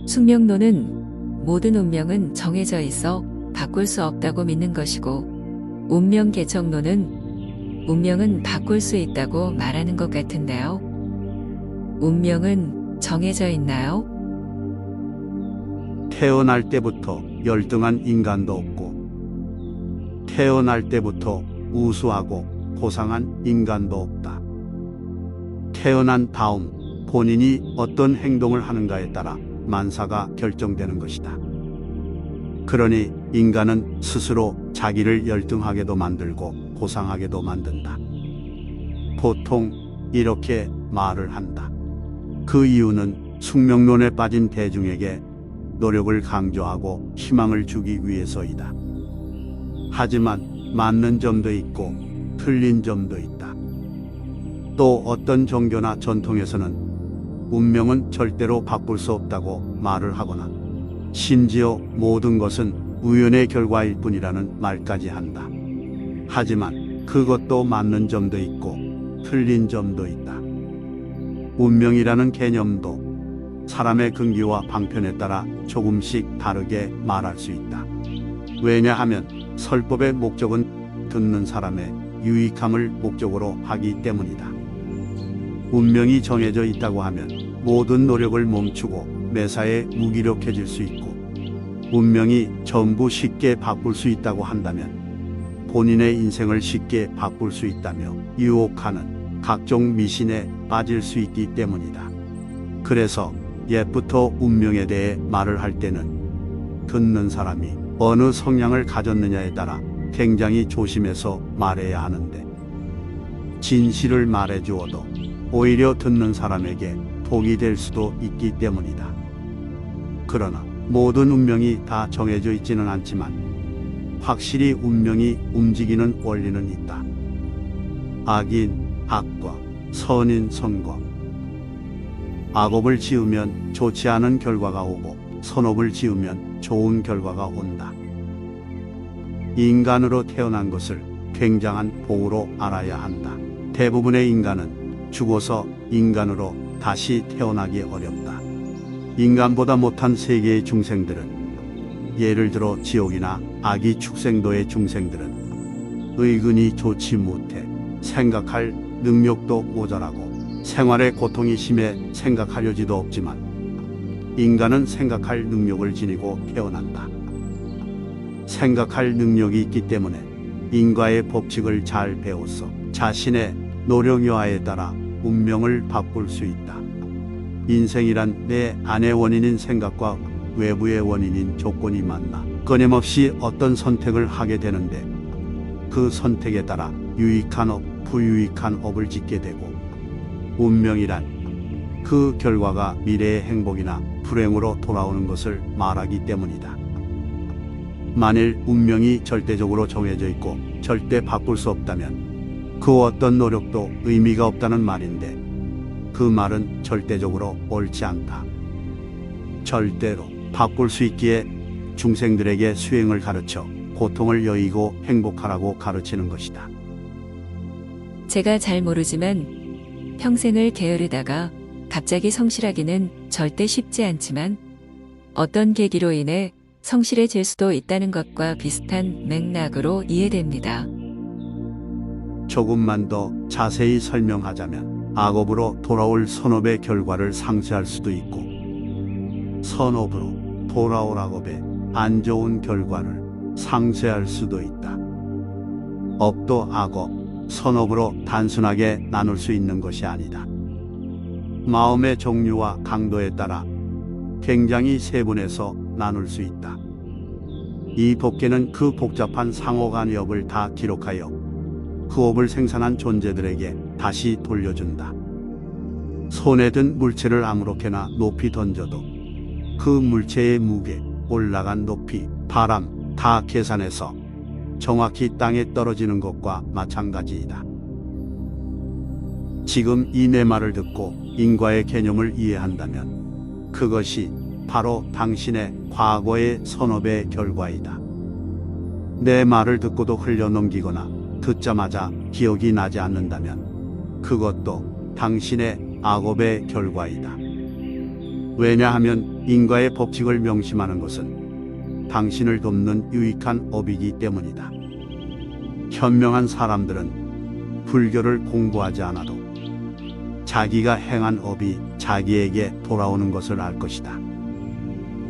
숙명론은 모든 운명은 정해져 있어 바꿀 수 없다고 믿는 것이고, 운명 개척론은 운명은 바꿀 수 있다고 말하는 것 같은데요. 운명은 정해져 있나요? 태어날 때부터 열등한 인간도 없고, 태어날 때부터 우수하고 고상한 인간도 없다. 태어난 다음 본인이 어떤 행동을 하는가에 따라 만사가 결정되는 것이다. 그러니 인간은 스스로 자기를 열등하게도 만들고 고상하게도 만든다. 보통 이렇게 말을 한다. 그 이유는 숙명론에 빠진 대중에게 노력을 강조하고 희망을 주기 위해서이다. 하지만 맞는 점도 있고 틀린 점도 있다. 또 어떤 종교나 전통에서는 운명은 절대로 바꿀 수 없다고 말을 하거나 심지어 모든 것은 우연의 결과일 뿐이라는 말까지 한다. 하지만 그것도 맞는 점도 있고 틀린 점도 있다. 운명이라는 개념도 사람의 근기와 방편에 따라 조금씩 다르게 말할 수 있다. 왜냐하면 설법의 목적은 듣는 사람의 유익함을 목적으로 하기 때문이다. 운명이 정해져 있다고 하면 모든 노력을 멈추고 매사에 무기력해질 수 있고, 운명이 전부 쉽게 바꿀 수 있다고 한다면 본인의 인생을 쉽게 바꿀 수 있다며 유혹하는 각종 미신에 빠질 수 있기 때문이다. 그래서 옛부터 운명에 대해 말을 할 때는 듣는 사람이 어느 성향을 가졌느냐에 따라 굉장히 조심해서 말해야 하는데, 진실을 말해 주어도 오히려 듣는 사람에게 독이 될 수도 있기 때문이다. 그러나 모든 운명이 다 정해져 있지는 않지만 확실히 운명이 움직이는 원리는 있다. 악인 악과 선인 선과. 악업을 지으면 좋지 않은 결과가 오고 선업을 지으면 좋은 결과가 온다. 인간으로 태어난 것을 굉장한 복으로 알아야 한다. 대부분의 인간은 죽어서 인간으로 다시 태어나기 어렵다. 인간보다 못한 세계의 중생들은, 예를 들어 지옥이나 아기 축생도의 중생들은 의근이 좋지 못해 생각할 능력도 모자라고 생활의 고통이 심해 생각하려지도 없지만, 인간은 생각할 능력을 지니고 태어난다. 생각할 능력이 있기 때문에 인과의 법칙을 잘 배워서 자신의 노력 여하에 따라 운명을 바꿀 수 있다. 인생이란 내 안의 원인인 생각과 외부의 원인인 조건이 만나 끊임없이 어떤 선택을 하게 되는데, 그 선택에 따라 유익한 업, 부유익한 업을 짓게 되고, 운명이란 그 결과가 미래의 행복이나 불행으로 돌아오는 것을 말하기 때문이다. 만일 운명이 절대적으로 정해져 있고 절대 바꿀 수 없다면 그 어떤 노력도 의미가 없다는 말인데, 그 말은 절대적으로 옳지 않다. 절대로 바꿀 수 있기에 중생들에게 수행을 가르쳐 고통을 여의고 행복하라고 가르치는 것이다. 제가 잘 모르지만 평생을 게으르다가 갑자기 성실하기는 절대 쉽지 않지만 어떤 계기로 인해 성실해질 수도 있다는 것과 비슷한 맥락으로 이해됩니다. 조금만 더 자세히 설명하자면, 악업으로 돌아올 선업의 결과를 상쇄할 수도 있고, 선업으로 돌아올 악업의 안 좋은 결과를 상쇄할 수도 있다. 업도 악업, 선업으로 단순하게 나눌 수 있는 것이 아니다. 마음의 종류와 강도에 따라 굉장히 세분해서 나눌 수 있다. 이 법계는 그 복잡한 상호간의 업을 다 기록하여 그 업을 생산한 존재들에게 다시 돌려준다. 손에 든 물체를 아무렇게나 높이 던져도 그 물체의 무게, 올라간 높이, 바람 다 계산해서 정확히 땅에 떨어지는 것과 마찬가지이다. 지금 이 내 말을 듣고 인과의 개념을 이해한다면 그것이 바로 당신의 과거의 선업의 결과이다. 내 말을 듣고도 흘려넘기거나 듣자마자 기억이 나지 않는다면 그것도 당신의 악업의 결과이다. 왜냐하면 인과의 법칙을 명심하는 것은 당신을 돕는 유익한 업이기 때문이다. 현명한 사람들은 불교를 공부하지 않아도 자기가 행한 업이 자기에게 돌아오는 것을 알 것이다.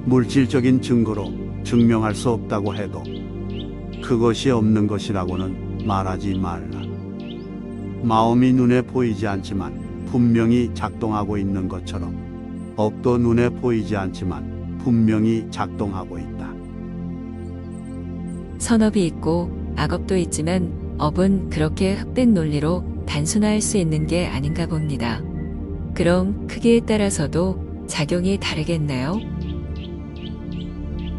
물질적인 증거로 증명할 수 없다고 해도 그것이 없는 것이라고는 말하지 말라. 마음이 눈에 보이지 않지만 분명히 작동하고 있는 것처럼 업도 눈에 보이지 않지만 분명히 작동하고 있다. 선업이 있고 악업도 있지만 업은 그렇게 흑백 논리로 단순화할 수 있는 게 아닌가 봅니다. 그럼 크기에 따라서도 작용이 다르겠나요?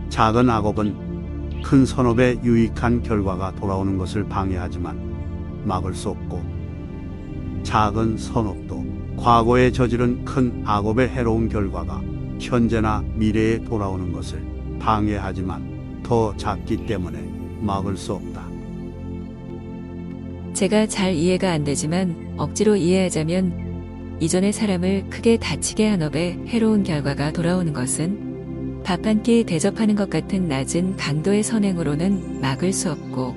작은 악업은 큰 선업에 유익한 결과가 돌아오는 것을 방해하지만 막을 수 없고, 작은 선업도 과거에 저지른 큰 악업의 해로운 결과가 현재나 미래에 돌아오는 것을 방해하지만 더 작기 때문에 막을 수 없다. 제가 잘 이해가 안 되지만 억지로 이해하자면 이전의 사람을 크게 다치게 한 업에 해로운 결과가 돌아오는 것은 밥 한 끼 대접하는 것 같은 낮은 강도의 선행으로는 막을 수 없고,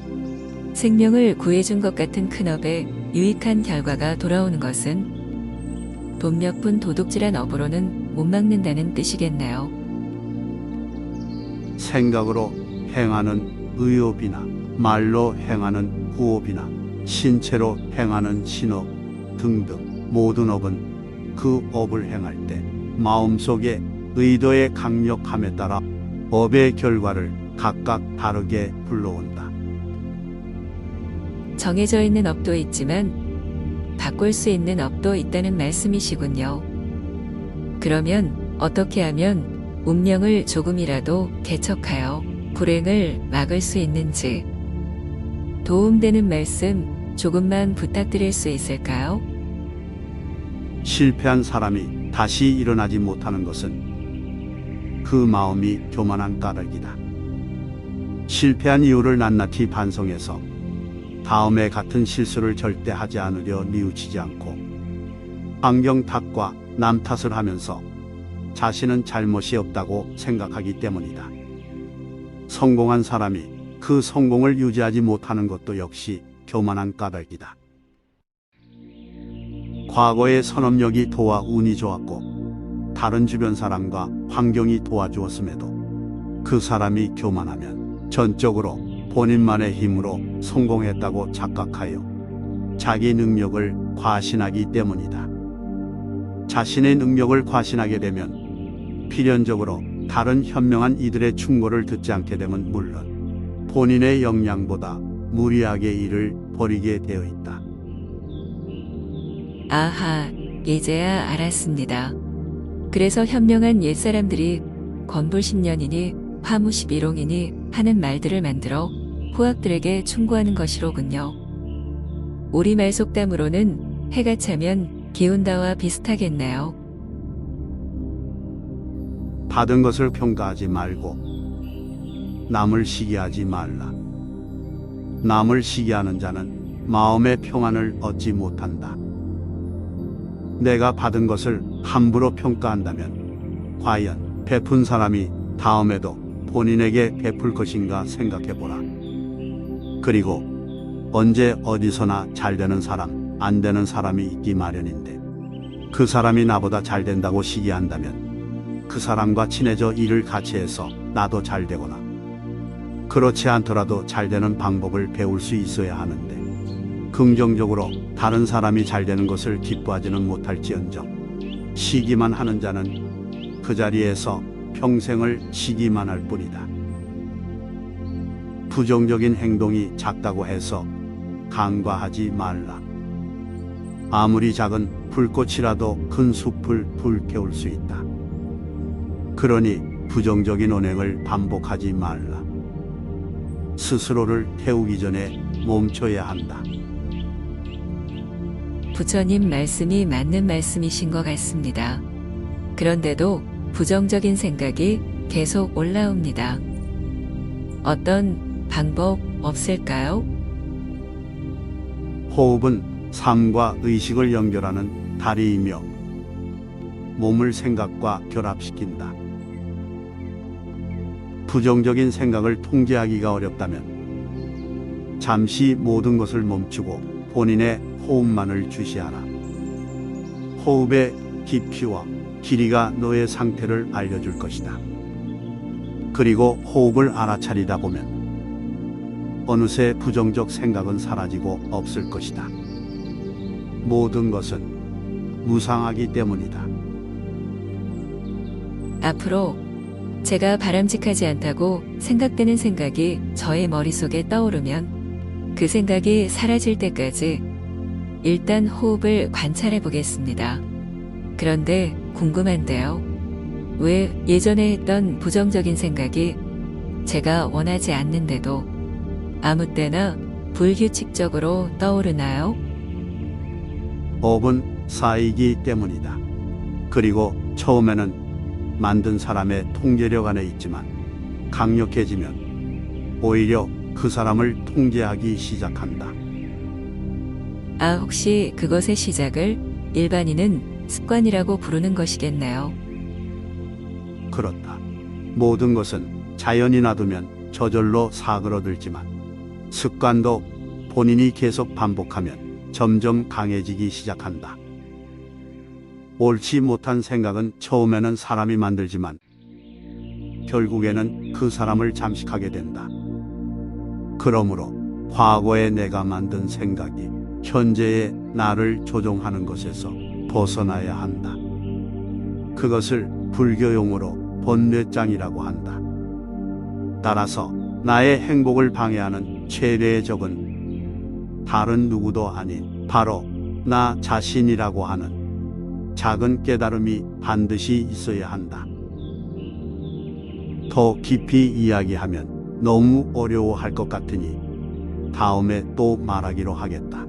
생명을 구해준 것 같은 큰 업에 유익한 결과가 돌아오는 것은 돈 몇 푼 도둑질한 업으로는 못 막는다는 뜻이겠나요? 생각으로 행하는 의업이나 말로 행하는 구업이나 신체로 행하는 신업 등등 모든 업은 그 업을 행할 때 마음속에 의도의 강력함에 따라 업의 결과를 각각 다르게 불러온다. 정해져 있는 업도 있지만 바꿀 수 있는 업도 있다는 말씀이시군요. 그러면 어떻게 하면 운명을 조금이라도 개척하여 불행을 막을 수 있는지 도움되는 말씀 조금만 부탁드릴 수 있을까요? 실패한 사람이 다시 일어나지 못하는 것은 그 마음이 교만한 까닭이다. 실패한 이유를 낱낱이 반성해서 다음에 같은 실수를 절대 하지 않으려 뉘우치지 않고 안경 탓과 남 탓을 하면서 자신은 잘못이 없다고 생각하기 때문이다. 성공한 사람이 그 성공을 유지하지 못하는 것도 역시 교만한 까닭이다. 과거의 선업력이 도와 운이 좋았고 다른 주변 사람과 환경이 도와주었음에도 그 사람이 교만하면 전적으로 본인만의 힘으로 성공했다고 착각하여 자기 능력을 과신하기 때문이다. 자신의 능력을 과신하게 되면 필연적으로 다른 현명한 이들의 충고를 듣지 않게 되면 물론 본인의 역량보다 무리하게 일을 벌이게 되어 있다. 아하, 이제야 알았습니다. 그래서 현명한 옛사람들이 건불십년이니 화무십일홍이니 하는 말들을 만들어 후학들에게 충고하는 것이로군요. 우리말 속담으로는 해가 차면 기운다와 비슷하겠나요? 받은 것을 평가하지 말고 남을 시기하지 말라. 남을 시기하는 자는 마음의 평안을 얻지 못한다. 내가 받은 것을 함부로 평가한다면 과연 베푼 사람이 다음에도 본인에게 베풀 것인가 생각해보라. 그리고 언제 어디서나 잘 되는 사람, 안 되는 사람이 있기 마련인데 그 사람이 나보다 잘 된다고 시기한다면 그 사람과 친해져 일을 같이 해서 나도 잘 되거나 그렇지 않더라도 잘 되는 방법을 배울 수 있어야 하는데 긍정적으로 다른 사람이 잘 되는 것을 기뻐하지는 못할지언정 시기만 하는 자는 그 자리에서 평생을 쉬기만 할 뿐이다. 부정적인 행동이 작다고 해서 간과하지 말라. 아무리 작은 불꽃이라도 큰 숲을 불태울 수 있다. 그러니 부정적인 언행을 반복하지 말라. 스스로를 태우기 전에 멈춰야 한다. 부처님 말씀이 맞는 말씀이신 것 같습니다. 그런데도 부정적인 생각이 계속 올라옵니다. 어떤 방법 없을까요? 호흡은 삶과 의식을 연결하는 다리이며 몸을 생각과 결합시킨다. 부정적인 생각을 통제하기가 어렵다면 잠시 모든 것을 멈추고 본인의 호흡만을 주시하라. 호흡의 깊이와 길이가 너의 상태를 알려줄 것이다. 그리고 호흡을 알아차리다 보면 어느새 부정적 생각은 사라지고 없을 것이다. 모든 것은 무상하기 때문이다. 앞으로 제가 바람직하지 않다고 생각되는 생각이 저의 머릿속에 떠오르면 그 생각이 사라질 때까지 일단 호흡을 관찰해 보겠습니다. 그런데 궁금한데요. 왜 예전에 했던 부정적인 생각이 제가 원하지 않는데도 아무 때나 불규칙적으로 떠오르나요? 업은 쌓이기 때문이다. 그리고 처음에는 만든 사람의 통제력 안에 있지만 강력해지면 오히려 그 사람을 통제하기 시작한다. 아, 혹시 그것의 시작을 일반인은 습관이라고 부르는 것이겠네요. 그렇다. 모든 것은 자연히 놔두면 저절로 사그러들지만 습관도 본인이 계속 반복하면 점점 강해지기 시작한다. 옳지 못한 생각은 처음에는 사람이 만들지만 결국에는 그 사람을 잠식하게 된다. 그러므로 과거에 내가 만든 생각이 현재의 나를 조종하는 것에서 벗어나야 한다. 그것을 불교용어로 번뇌장이라고 한다. 따라서 나의 행복을 방해하는 최대의 적은 다른 누구도 아닌 바로 나 자신이라고 하는 작은 깨달음이 반드시 있어야 한다. 더 깊이 이야기하면 너무 어려워할 것 같으니 다음에 또 말하기로 하겠다.